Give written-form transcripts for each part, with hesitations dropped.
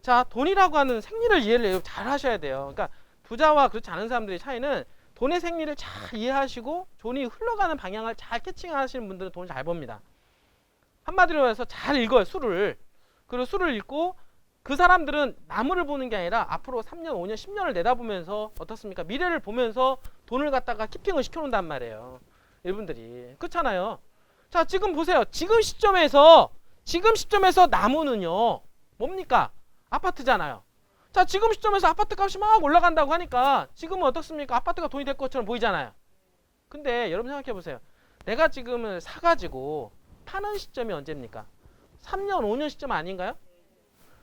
자, 돈이라고 하는 생리를 이해를 잘 하셔야 돼요. 그러니까 부자와 그렇지 않은 사람들의 차이는 돈의 생리를 잘 이해하시고 돈이 흘러가는 방향을 잘 캐칭하시는 분들은 돈을 잘 법니다. 한마디로 해서 잘 읽어요, 수를. 그리고 수를 읽고 그 사람들은 나무를 보는 게 아니라 앞으로 3년, 5년, 10년을 내다보면서 어떻습니까? 미래를 보면서 돈을 갖다가 키핑을 시켜놓는단 말이에요. 이분들이. 그렇잖아요. 자, 지금 보세요. 지금 시점에서 나무는요. 뭡니까? 아파트잖아요. 자, 지금 시점에서 아파트 값이 막 올라간다고 하니까 지금은 어떻습니까? 아파트가 돈이 될 것처럼 보이잖아요. 근데 여러분 생각해 보세요. 내가 지금은 사가지고 파는 시점이 언제입니까? 3년, 5년 시점 아닌가요?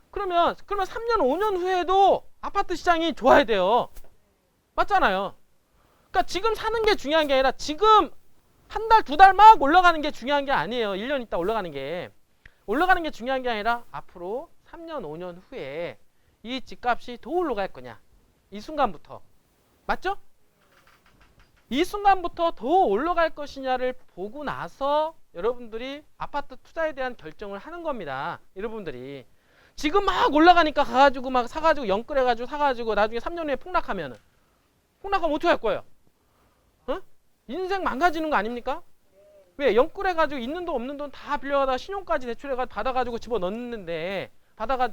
그러면 3년, 5년 후에도 아파트 시장이 좋아야 돼요. 맞잖아요. 그러니까 지금 사는 게 중요한 게 아니라 지금 한 달, 두 달 막 올라가는 게 중요한 게 아니에요. 1년 있다 올라가는 게. 올라가는 게 중요한 게 아니라 앞으로 3년, 5년 후에 이 집값이 더 올라갈 거냐. 이 순간부터. 맞죠? 이 순간부터 더 올라갈 것이냐를 보고 나서 여러분들이 아파트 투자에 대한 결정을 하는 겁니다. 여러분들이. 지금 막 올라가니까 가가지고 막 사가지고 영끌해가지고 사가지고 나중에 3년 후에 폭락하면 어떻게 할 거예요? 어? 인생 망가지는 거 아닙니까? 왜? 영끌해가지고 있는 돈 없는 돈 다 빌려가다가 신용까지 대출해가지고 받아가지고 집어넣는데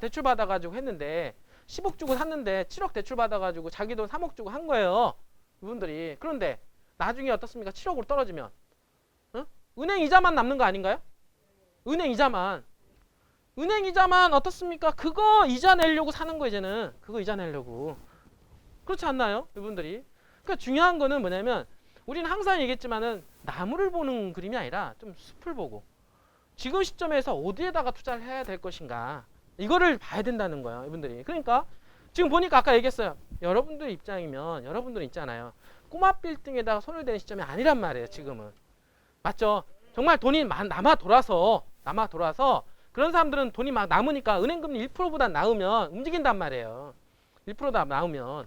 대출 받아가지고 했는데 10억 주고 샀는데 7억 대출 받아가지고 자기 돈 3억 주고 한 거예요. 이분들이. 그런데 나중에 어떻습니까? 7억으로 떨어지면 은행 이자만 남는 거 아닌가요? 은행 이자만 어떻습니까? 그거 이자 내려고 사는 거 이제는. 그거 이자 내려고. 그렇지 않나요? 이분들이. 그러니까 중요한 거는 뭐냐면 우리는 항상 얘기했지만은 나무를 보는 그림이 아니라 좀 숲을 보고 지금 시점에서 어디에다가 투자를 해야 될 것인가 이거를 봐야 된다는 거예요. 이분들이. 그러니까 지금 보니까 아까 얘기했어요. 여러분들 입장이면 여러분들은 있잖아요. 꼬마 빌딩에다가 손을 대는 시점이 아니란 말이에요. 지금은. 맞죠? 정말 돈이 남아 돌아서 그런 사람들은 돈이 막 남으니까 은행금리 1%보다 나으면 움직인단 말이에요. 1%다 나오면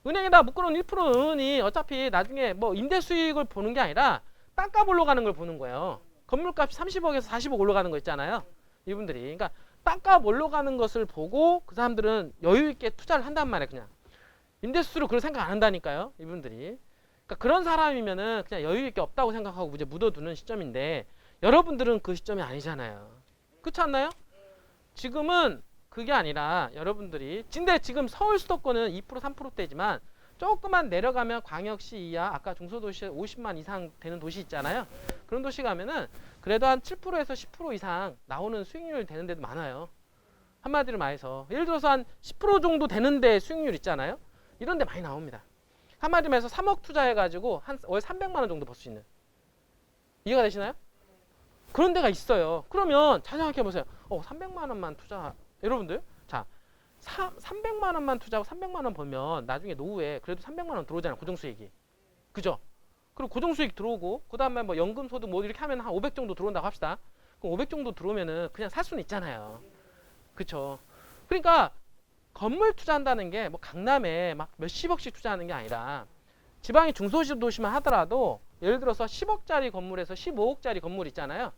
은행에다 묶어놓은 1%는 어차피 나중에 뭐 임대 수익을 보는 게 아니라 땅값 올라가는 걸 보는 거예요. 건물값이 30억에서 40억 올라가는 거 있잖아요. 이분들이. 그러니까 땅값 올라가는 것을 보고 그 사람들은 여유 있게 투자를 한단 말이에요. 그냥 임대수로 그걸 생각 안 한다니까요. 이분들이. 그러니까 그런 사람이면은 그냥 여유 있게 없다고 생각하고 이제 묻어두는 시점인데 여러분들은 그 시점이 아니잖아요. 그렇지 않나요? 지금은 그게 아니라 여러분들이 근데 지금 서울 수도권은 2% 3%대지만 조금만 내려가면 광역시 이하 아까 중소도시에 50만 이상 되는 도시 있잖아요. 그런 도시 가면은 그래도 한 7%에서 10% 이상 나오는 수익률 되는 데도 많아요. 한마디로 말해서 예를 들어서 한 10% 정도 되는데 수익률 있잖아요. 이런 데 많이 나옵니다. 한마디로 해서 3억 투자해가지고 한 월 300만 원 정도 벌 수 있는. 이해가 되시나요? 그런 데가 있어요. 그러면 잘 생각해 보세요. 300만 원만 투자. 여러분들 자 300만 원만 투자하고 300만 원 벌면 나중에 노후에 그래도 300만 원 들어오잖아요. 고정수익이. 그죠? 그리고 고정수익 들어오고 그 다음에 뭐 연금소득 뭐 이렇게 하면 한 500 정도 들어온다고 합시다. 그럼 500 정도 들어오면은 그냥 살 수는 있잖아요. 그쵸? 그러니까 건물 투자한다는 게 뭐 강남에 막 몇십억씩 투자하는 게 아니라 지방의 중소도시만 하더라도 예를 들어서 10억짜리 건물에서 15억짜리 건물 있잖아요.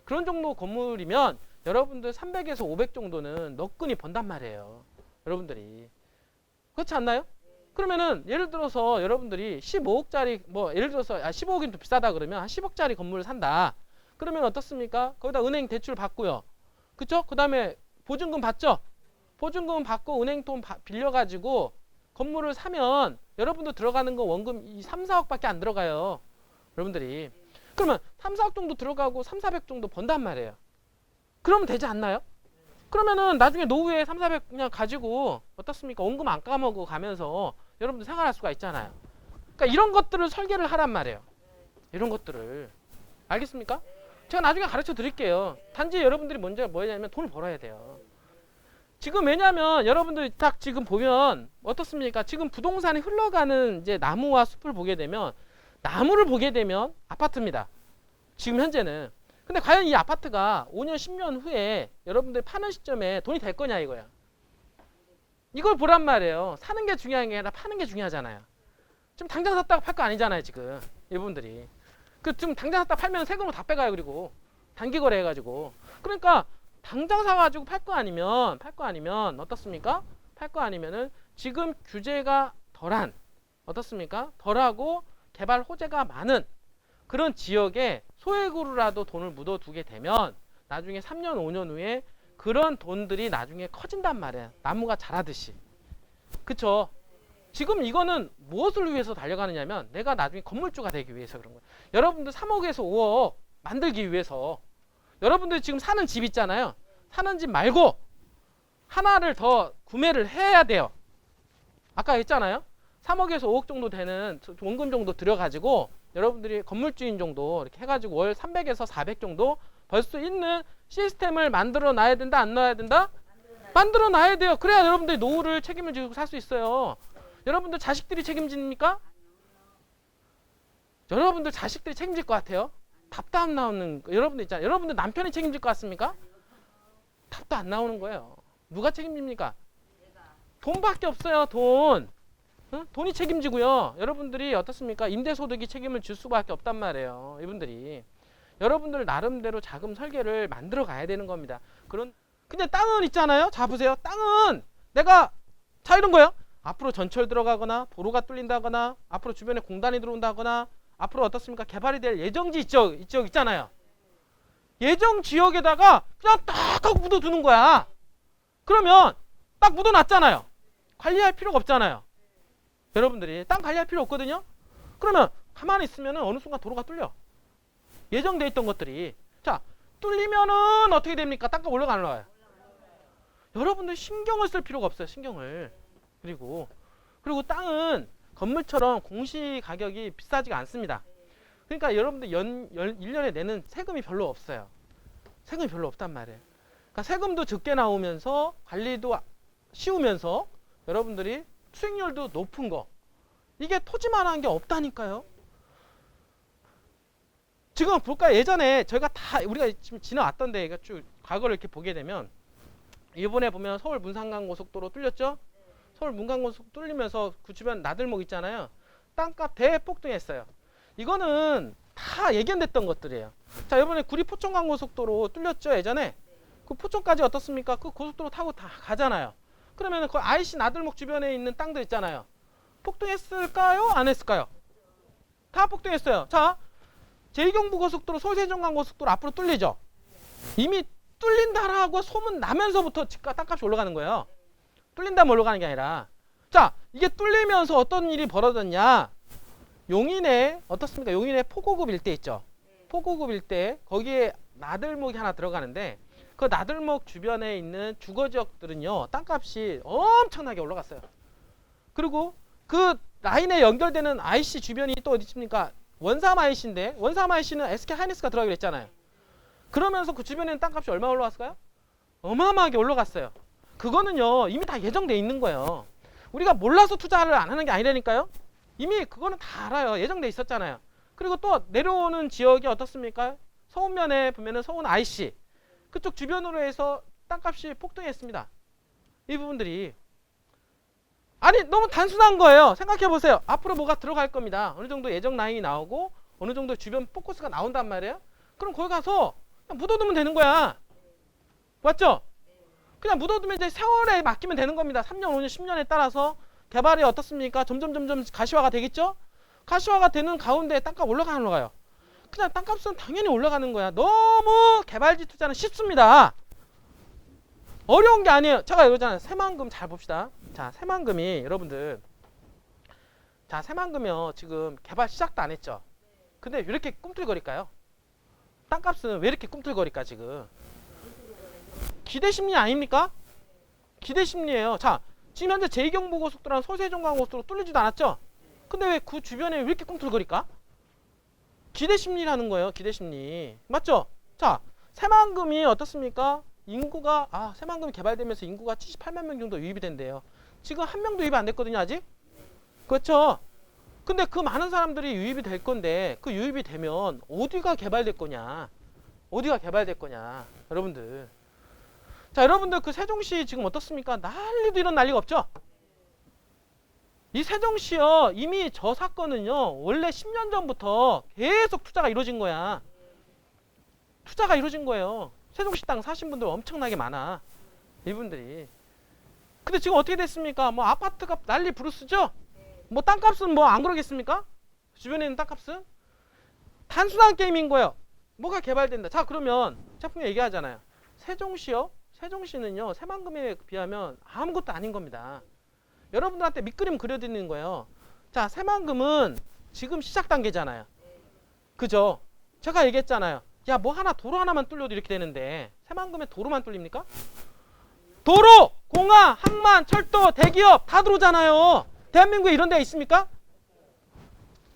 그런 정도 건물이면 여러분들 300에서 500 정도는 너끈히 번단 말이에요. 여러분들이. 그렇지 않나요? 그러면은 예를 들어서 여러분들이 15억짜리 뭐 예를 들어서 15억이면 좀 비싸다 그러면 한 10억짜리 건물을 산다. 그러면 어떻습니까? 거기다 은행 대출 받고요. 그쵸? 그 다음에 보증금 받죠? 보증금 받고 은행 돈 빌려가지고 건물을 사면 여러분들 들어가는 거 원금 3, 4억밖에 안 들어가요. 여러분들이. 그러면 3, 4억 정도 들어가고 3, 400 정도 번단 말이에요. 그러면 되지 않나요? 그러면은 나중에 노후에 3, 400 그냥 가지고 어떻습니까? 원금 안 까먹고 가면서 여러분들 생활할 수가 있잖아요. 그러니까 이런 것들을 설계를 하란 말이에요. 이런 것들을. 알겠습니까? 제가 나중에 가르쳐 드릴게요. 단지 여러분들이 먼저 뭐냐면 돈을 벌어야 돼요. 지금 왜냐면 여러분들 딱 지금 보면 어떻습니까? 지금 부동산이 흘러가는 이제 나무와 숲을 보게 되면 나무를 보게 되면 아파트입니다. 지금 현재는. 근데 과연 이 아파트가 5년, 10년 후에 여러분들 파는 시점에 돈이 될 거냐 이거야. 이걸 보란 말이에요. 사는 게 중요한 게 아니라 파는 게 중요하잖아요. 지금 당장 샀다가 팔 거 아니잖아요, 지금. 이분들이. 지금 당장 샀다가 팔면 세금으로 다 빼가요, 그리고. 단기 거래 해가지고. 그러니까 당장 사가지고 팔 거 아니면 어떻습니까? 팔 거 아니면은 지금 규제가 덜한 어떻습니까? 덜하고 개발 호재가 많은 그런 지역에 소액으로라도 돈을 묻어두게 되면 나중에 3년 5년 후에 그런 돈들이 나중에 커진단 말이에요. 나무가 자라듯이. 그쵸? 지금 이거는 무엇을 위해서 달려가느냐면 내가 나중에 건물주가 되기 위해서 그런 거예요. 여러분들 3억에서 5억 만들기 위해서 여러분들 지금 사는 집 있잖아요. 사는 집 말고 하나를 더 구매를 해야 돼요. 아까 했잖아요. 3억에서 5억 정도 되는 원금 정도 들여가지고 여러분들이 건물주인 정도 이렇게 해가지고 월 300에서 400 정도 벌 수 있는 시스템을 만들어 놔야 된다, 안 놔야 된다? 만들어 놔야 돼요. 그래야 여러분들이 노후를 책임을 지고 살 수 있어요. 여러분들 자식들이 책임집니까? 여러분들 자식들이 책임질 것 같아요? 답도 안 나오는 거. 여러분들 있잖아요. 여러분들 남편이 책임질 것 같습니까? 답도 안 나오는 거예요. 누가 책임집니까? 돈밖에 없어요. 돈. 응? 돈이 책임지고요. 여러분들이 어떻습니까? 임대소득이 책임을 질 수밖에 없단 말이에요. 이분들이. 여러분들 나름대로 자금 설계를 만들어 가야 되는 겁니다. 근데 땅은 있잖아요. 자 보세요. 땅은 내가 자 이런 거예요. 앞으로 전철 들어가거나 도로가 뚫린다거나 앞으로 주변에 공단이 들어온다거나 앞으로 어떻습니까? 개발이 될 예정지 있죠. 있잖아요. 예정 지역에다가 그냥 딱 하고 묻어두는 거야. 그러면 딱 묻어놨잖아요. 관리할 필요가 없잖아요. 여러분들이 땅 관리할 필요 없거든요. 그러면 가만히 있으면 어느 순간 도로가 뚫려. 예정돼 있던 것들이. 자, 뚫리면은 어떻게 됩니까? 땅값 올라가 안 올라가요? 여러분들 신경을 쓸 필요가 없어요. 신경을. 그리고 땅은 건물처럼 공시 가격이 비싸지가 않습니다. 그러니까 여러분들 1년에 내는 세금이 별로 없어요. 세금이 별로 없단 말이에요. 그러니까 세금도 적게 나오면서 관리도 쉬우면서 여러분들이 수익률도 높은 거. 이게 토지만한 게 없다니까요. 지금 볼까요? 예전에 저희가 다 우리가 지금 지나왔던 데가 쭉 과거를 이렇게 보게 되면 이번에 보면 서울 문산강 고속도로 뚫렸죠? 서울 문강 고속도로 뚫리면서 그 주변 나들목 있잖아요. 땅값 대폭등했어요. 이거는 다 예견됐던 것들이에요. 자, 이번에 구리 포천강 고속도로 뚫렸죠? 예전에 그 포천까지 어떻습니까? 그 고속도로 타고 다 가잖아요. 그러면 그 IC 나들목 주변에 있는 땅들 있잖아요. 폭등했을까요? 안 했을까요? 다 폭등했어요. 자, 제2경부고속도로 서울세종강 고속도로 앞으로 뚫리죠. 이미 뚫린다라고 소문 나면서부터 땅값이 올라가는 거예요. 뚫린다면 올라가는 게 아니라. 자, 이게 뚫리면서 어떤 일이 벌어졌냐. 용인에 어떻습니까? 용인에 포고급 일대 있죠. 포고급 일대 거기에 나들목이 하나 들어가는데 그 나들목 주변에 있는 주거지역들은요. 땅값이 엄청나게 올라갔어요. 그리고 그 라인에 연결되는 IC 주변이 또 어디 있습니까? 원삼 IC인데 원삼 IC는 SK 하이닉스가 들어가기로 했잖아요. 그러면서 그 주변에는 땅값이 얼마 올라갔을까요? 어마어마하게 올라갔어요. 그거는요 이미 다 예정돼 있는 거예요. 우리가 몰라서 투자를 안 하는 게 아니라니까요. 이미 그거는 다 알아요. 예정돼 있었잖아요. 그리고 또 내려오는 지역이 어떻습니까? 서운면에 보면은 서운 IC 그쪽 주변으로 해서 땅값이 폭등했습니다. 이 부분들이 아니 너무 단순한 거예요. 생각해 보세요. 앞으로 뭐가 들어갈 겁니다. 어느 정도 예정 라인이 나오고 어느 정도 주변 포커스가 나온단 말이에요. 그럼 거기 가서 그냥 묻어두면 되는 거야. 맞죠? 그냥 묻어두면 이제 세월에 맡기면 되는 겁니다. 3년, 5년, 10년에 따라서 개발이 어떻습니까? 점점 가시화가 되겠죠? 가시화가 되는 가운데 땅값 올라가 안 올라가요? 그냥 땅값은 당연히 올라가는 거야. 너무 개발지 투자는 쉽습니다. 어려운 게 아니에요. 제가 이러잖아요. 새만금 잘 봅시다. 자, 새만금이 여러분들 자, 새만금이요. 지금 개발 시작도 안 했죠. 근데 왜 이렇게 꿈틀거릴까요? 땅값은 왜 이렇게 꿈틀거릴까 지금? 기대심리 아닙니까? 기대심리예요. 자, 지금 현재 제2경부고속도로랑 서울세종강고속도로 뚫리지도 않았죠? 근데 왜 그 주변에 왜 이렇게 꿈틀거릴까? 기대심리라는 거예요. 기대심리. 맞죠? 자, 새만금이 어떻습니까? 인구가 새만금이 개발되면서 인구가 78만 명 정도 유입이 된대요. 지금 한 명도 유입 안 됐거든요. 아직? 그렇죠? 근데 그 많은 사람들이 유입이 될 건데 그 유입이 되면 어디가 개발될 거냐? 어디가 개발될 거냐? 여러분들. 자, 여러분들 그 세종시 지금 어떻습니까? 난리도 이런 난리가 없죠? 이 세종시요. 이미 저 사건은요. 원래 10년 전부터 계속 투자가 이루어진 거야. 투자가 이루어진 거예요. 세종시 땅 사신 분들 엄청나게 많아. 이분들이. 근데 지금 어떻게 됐습니까? 뭐 아파트값 난리 부르스죠? 뭐 땅값은 뭐 안 그러겠습니까? 주변에 있는 땅값은? 단순한 게임인 거예요. 뭐가 개발된다. 자, 그러면 제가 얘기하잖아요. 세종시요? 세종시는요, 새만금에 비하면 아무것도 아닌 겁니다. 여러분들한테 밑그림 그려드리는 거예요. 자, 새만금은 지금 시작 단계잖아요. 그죠? 제가 얘기했잖아요. 야, 뭐 하나 도로 하나만 뚫려도 이렇게 되는데 새만금에 도로만 뚫립니까? 도로, 공항, 항만, 철도, 대기업 다 들어오잖아요. 대한민국에 이런 데가 있습니까?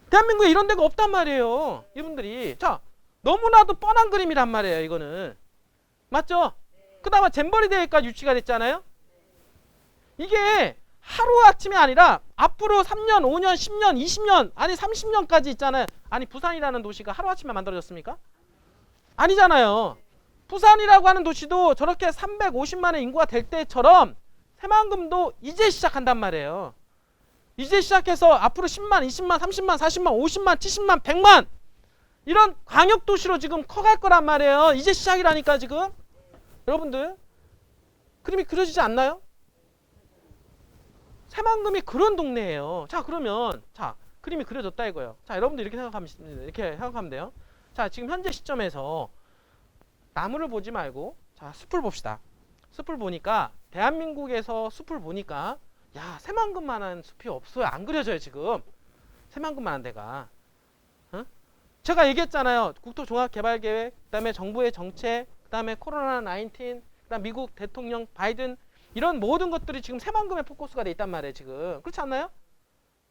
대한민국에 이런 데가 없단 말이에요. 이분들이. 자, 너무나도 뻔한 그림이란 말이에요. 이거는. 맞죠? 그다음에 잼버리 대회가 유치가 됐잖아요. 이게 하루아침이 아니라 앞으로 3년, 5년, 10년, 20년, 아니 30년까지 있잖아요. 아니 부산이라는 도시가 하루아침에 만들어졌습니까? 아니잖아요. 부산이라고 하는 도시도 저렇게 350만의 인구가 될 때처럼 새만금도 이제 시작한단 말이에요. 이제 시작해서 앞으로 10만, 20만, 30만, 40만, 50만, 70만, 100만 이런 광역도시로 지금 커갈 거란 말이에요. 이제 시작이라니까 지금. 여러분들 그림이 그려지지 않나요? 새만금이 그런 동네예요. 자, 그러면 자 그림이 그려졌다 이거예요. 자, 여러분들 이렇게 생각하면 돼요. 자, 지금 현재 시점에서 나무를 보지 말고 자 숲을 봅시다. 숲을 보니까 대한민국에서 숲을 보니까 야, 새만금만한 숲이 없어요. 안 그려져요 지금. 새만금만한 데가. 어? 제가 얘기했잖아요. 국토종합개발계획, 그다음에 정부의 정책, 그다음에 코로나19, 그다음 미국 대통령 바이든 이런 모든 것들이 지금 새만금에 포커스가 돼 있단 말이에요 지금. 그렇지 않나요?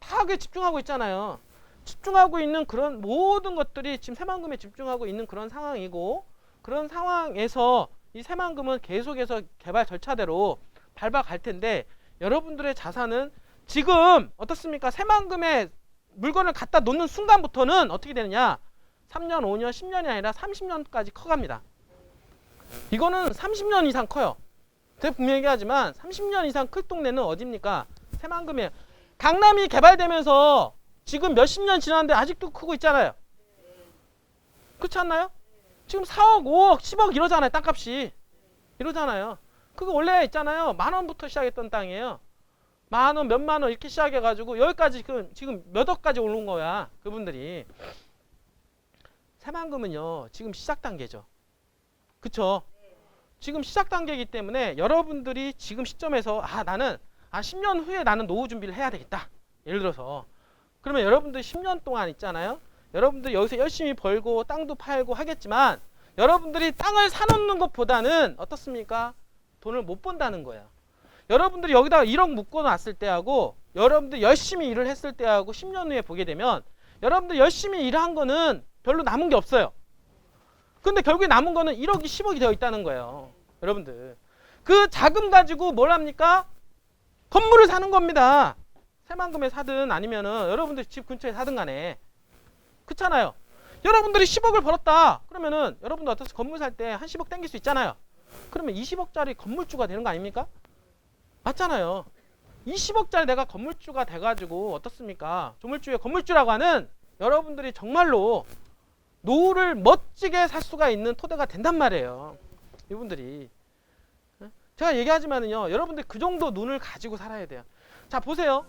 다 그게 집중하고 있잖아요. 집중하고 있는 그런 모든 것들이 지금 새만금에 집중하고 있는 그런 상황이고, 그런 상황에서 이 새만금은 계속해서 개발 절차대로 밟아갈 텐데, 여러분들의 자산은 지금 어떻습니까? 새만금에 물건을 갖다 놓는 순간부터는 어떻게 되느냐? 3년, 5년, 10년이 아니라 30년까지 커갑니다. 이거는 30년 이상 커요. 제가 분명히 얘기하지만 30년 이상 클 동네는 어디입니까? 새만금이에요. 강남이 개발되면서 지금 몇십 년 지났는데 아직도 크고 있잖아요. 그렇지 않나요? 지금 4억, 5억, 10억 이러잖아요. 땅값이. 이러잖아요. 그거 원래 있잖아요. 10,000원부터 시작했던 땅이에요. 10,000원, 몇만 원 이렇게 시작해가지고 여기까지 지금 몇 억까지 오른 거야. 그분들이. 새만금은요. 지금 시작 단계죠. 그쵸? 지금 시작 단계이기 때문에 여러분들이 지금 시점에서 나는 10년 후에 나는 노후 준비를 해야 되겠다. 예를 들어서. 그러면 여러분들 10년 동안 있잖아요. 여러분들 여기서 열심히 벌고 땅도 팔고 하겠지만 여러분들이 땅을 사놓는 것보다는 어떻습니까? 돈을 못 번다는 거예요. 여러분들이 여기다가 1억 묶어놨을 때하고 여러분들 열심히 일을 했을 때하고 10년 후에 보게 되면 여러분들 열심히 일한 거는 별로 남은 게 없어요. 근데 결국에 남은 거는 1억이 10억이 되어 있다는 거예요. 여러분들. 그 자금 가지고 뭘 합니까? 건물을 사는 겁니다. 새만금에 사든 아니면은 여러분들 집 근처에 사든 간에. 그렇잖아요. 여러분들이 10억을 벌었다. 그러면은 여러분들 어떻게 건물 살 때 한 10억 땡길 수 있잖아요. 그러면 20억짜리 건물주가 되는 거 아닙니까? 맞잖아요. 20억짜리 내가 건물주가 돼가지고 어떻습니까? 조물주의 건물주라고 하는 여러분들이 정말로 노후를 멋지게 살 수가 있는 토대가 된단 말이에요. 이분들이. 제가 얘기하지만은요, 여러분들 그 정도 눈을 가지고 살아야 돼요. 자, 보세요.